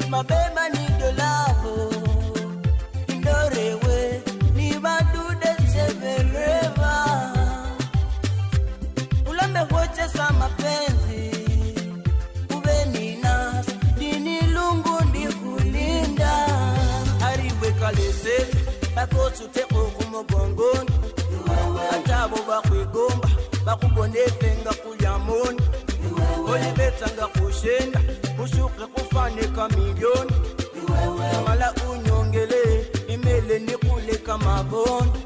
mabema ni dolavo indorewe ni badude severeva ulambe wote sa mapenzi uveni nas dini lungu ndi kulinda ariwe kalesezi bakosuteko kumugongoni atabo bakwigomba bakubonefenga kulyamoni olibetanga kushenda ushuke kufaneka milioni mala unyongele imele nikule kama bondo